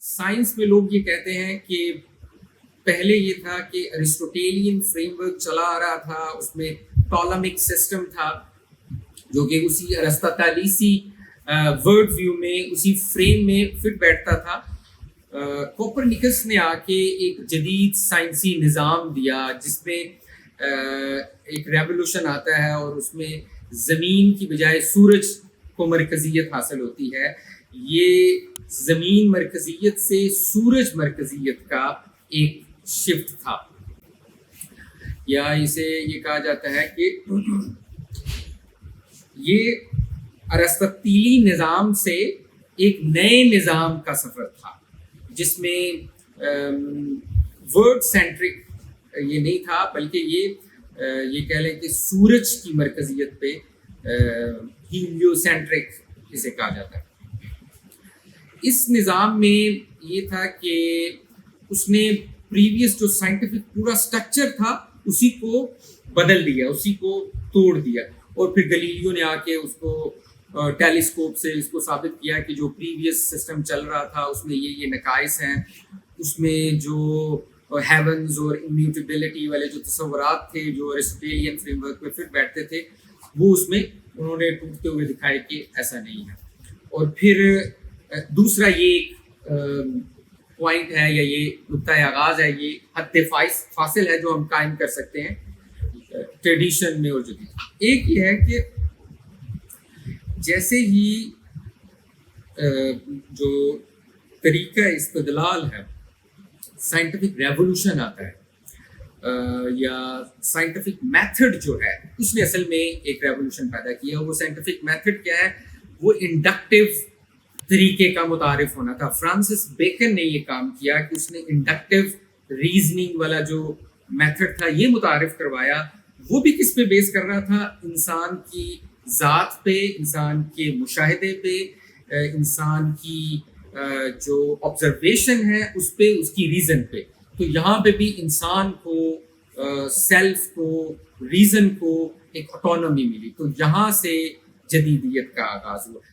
Science میں لوگ یہ کہتے ہیں کہ پہلے یہ تھا کہ ارسطوٹیلین فریم ورک چلا آ رہا تھا، اس میں ٹالمک سسٹم تھا جو کہ اسی ارسطاطالیسی ورلڈ ویو میں اسی فریم میں فٹ بیٹھتا تھا۔ کوپرنیکس نے آ کے ایک جدید سائنسی نظام دیا جس میں ایک ریولوشن آتا ہے اور اس میں زمین کی بجائے سورج کو مرکزیت حاصل ہوتی ہے۔ یہ زمین مرکزیت سے سورج مرکزیت کا ایک شفٹ تھا، یا اسے یہ کہا جاتا ہے کہ یہ ارسطاطیلی نظام سے ایک نئے نظام کا سفر تھا جس میں ورڈ سینٹرک یہ نہیں تھا، بلکہ یہ کہہ لیں کہ سورج کی مرکزیت پہ ہیلیو سینٹرک اسے کہا جاتا ہے۔ اس نظام میں یہ تھا کہ اس نے پریویس جو سائنٹیفک پورا سٹرکچر تھا اسی کو بدل دیا، اسی کو توڑ دیا، اور پھر گلیلیو نے آ کے اس کو ٹیلیسکوپ سے اس کو ثابت کیا کہ جو پریویس سسٹم چل رہا تھا اس میں یہ نقائص ہیں، اس میں جو ہیونز اور امیوٹیبلٹی والے جو تصورات تھے جو ارسطوٹیلین فریم ورک میں پھر بیٹھتے تھے وہ اس میں انہوں نے ٹوٹتے ہوئے دکھائے کہ ایسا نہیں ہے۔ اور پھر دوسرا یہ پوائنٹ ہے یا یہ نقطۂ آغاز ہے، یہ حد فاصل ہے جو ہم قائم کر سکتے ہیں ٹریڈیشن میں اور جدید۔ ایک یہ ہے کہ جیسے ہی جو طریقہ استدلال ہے، سائنٹیفک ریولوشن آتا ہے یا سائنٹیفک میتھڈ جو ہے اس نے اصل میں ایک ریولوشن پیدا کیا۔ وہ سائنٹیفک میتھڈ کیا ہے؟ وہ انڈکٹیو طریقے کا متعارف ہونا تھا۔ فرانسس بیکن نے یہ کام کیا کہ اس نے انڈکٹیو ریزننگ والا جو میتھڈ تھا یہ متعارف کروایا۔ وہ بھی کس پہ بیس کر رہا تھا؟ انسان کی ذات پہ، انسان کے مشاہدے پہ، انسان کی جو آبزرویشن ہے اس پہ، اس کی ریزن پہ۔ تو یہاں پہ بھی انسان کو، سیلف کو، ریزن کو ایک آٹونومی ملی، تو یہاں سے جدیدیت کا آغاز ہوا۔